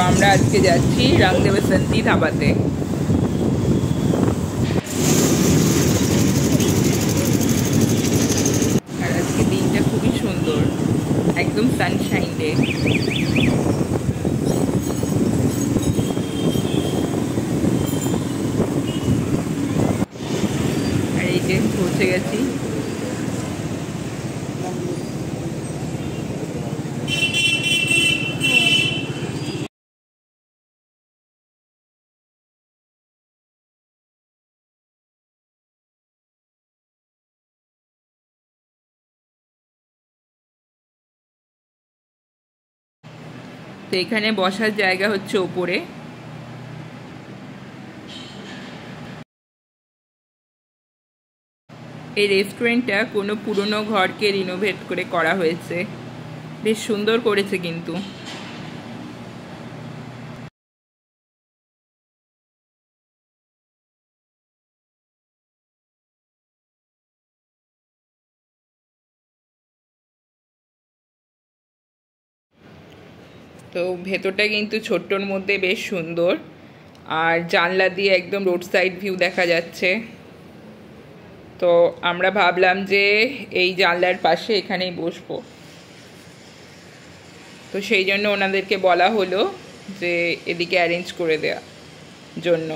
আমরা আজকে যাচ্ছি রংদে বসন্তি ধাবাতে। আর আজকে দিনটা খুবই সুন্দর, একদম সানশাইন ডে। আর এই যে পৌঁছে গেছি। তো এখানে বসার জায়গা হচ্ছে ওপরে। এই রেস্টুরেন্টটা কোনো পুরনো ঘরকে রিনোভেট করে করা হয়েছে, বেশ সুন্দর করেছে কিন্তু। তো ভেতরটা কিন্তু ছোট্টর মধ্যে বেশ সুন্দর, আর জানলা দিয়ে একদম রোড সাইড ভিউ দেখা যাচ্ছে। তো আমরা ভাবলাম যে এই জানলার পাশে এখানেই বসবো, তো সেই জন্য ওনাদেরকে বলা হলো যে এদিকে অ্যারেঞ্জ করে দেওয়ার জন্য।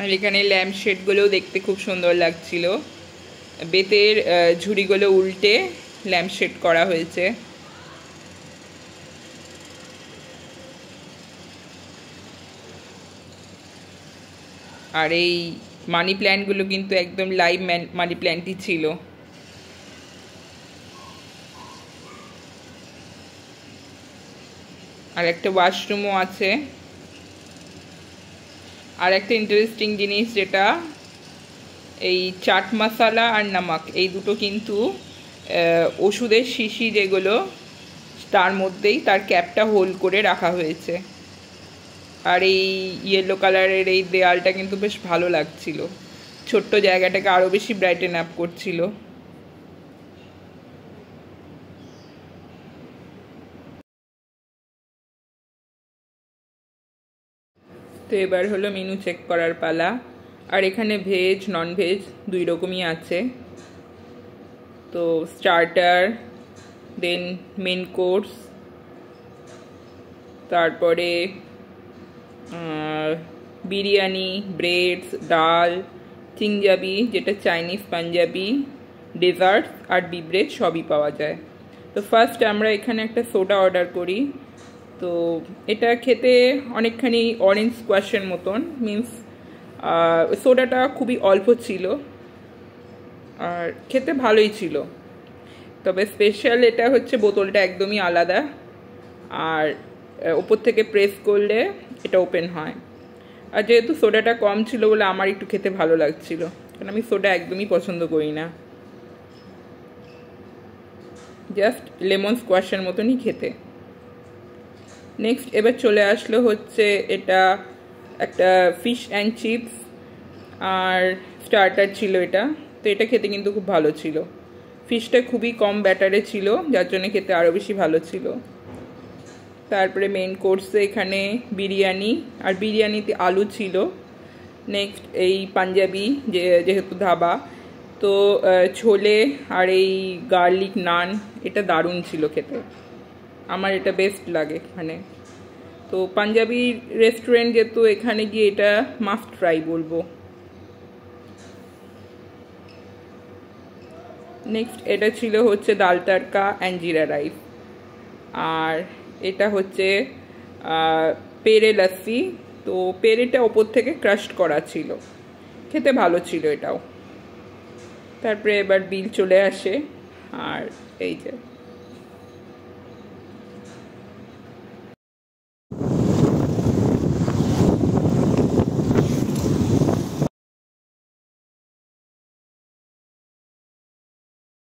আর এখানে ল্যাম্প শেডগুলোও দেখতে খুব সুন্দর লাগছিল। বেতের ঝুড়িগুলো উল্টে ল্যাম্প শেড করা হয়েছে। আর এই মানি প্ল্যান্টগুলো কিন্তু একদম লাইভ মানি প্ল্যান্টই ছিল। আর একটা ওয়াশরুমও আছে। আর একটা ইন্টারেস্টিং জিনিস, যেটা এই চাট মশলা আর নামক এই দুটো কিন্তু ওষুধের শিশি যেগুলো, তার মধ্যেই তার ক্যাপটা হোল করে রাখা হয়েছে। আর এই ইয়েলো কালারের এই দেয়ালটা কিন্তু বেশ ভালো লাগছিল, ছোট্ট জায়গাটাকে আরও বেশি ব্রাইটেন আপ করছিল। তো এবার হলো মেনু চেক করার পালা। আর এখানে ভেজ নন ভেজ দুই রকমই আছে। তো স্টার্টার, দেন মেন কোর্স, তারপরে বিরিয়ানি, ব্রেডস, ডাল, চিংজাবি যেটা চাইনিজ পাঞ্জাবি, ডেজার্টস আর বিব্রেড সবই পাওয়া যায়। তো ফার্স্ট আমরা এখানে একটা সোডা অর্ডার করি। তো এটা খেতে অনেকখানি অরেঞ্জ স্কোয়াশের মতন, মিন্স সোডাটা খুবই অল্প ছিল আর খেতে ভালোই ছিল। তবে স্পেশাল এটা হচ্ছে বোতলটা একদমই আলাদা, আর ওপর থেকে প্রেস করলে এটা ওপেন হয়। আর যেহেতু সোডাটা কম ছিল বলে আমার একটু খেতে ভালো লাগছিল, কারণ আমি সোডা একদমই পছন্দ করি না, জাস্ট লেমন স্কোয়াশের মতনই খেতে। নেক্সট এবার চলে আসলো হচ্ছে এটা একটা ফিশ অ্যান্ড চিপস আর স্টার্টার ছিল এটা। তো এটা খেতে কিন্তু খুব ভালো ছিল, ফিশটা খুবই কম ব্যাটারে ছিল, যার জন্য খেতে আরও বেশি ভালো ছিল। তারপরে মেন কোর্সে এখানে বিরিয়ানি, আর বিরিয়ানিতে আলু ছিল। নেক্সট এই পাঞ্জাবি যেহেতু ধাবা, তো ছোলে আর এই গার্লিক নান, এটা দারুণ ছিল খেতে, আমার এটা বেস্ট লাগে এখানে। তো পাঞ্জাবি রেস্টুরেন্ট যেহেতু, এখানে গিয়ে এটা মাস্ট ট্রাই বলবো। নেক্সট এটা ছিল হচ্ছে ডাল তড়কা অ্যান্ড জিরা রাইস। আর এটা হচ্ছে পেরে লস্যি। তো পেরেটা ওপর থেকে ক্রাশড করা ছিল, খেতে ভালো ছিল এটাও। তারপরে এবার বিল চলে আসে, আর এই যে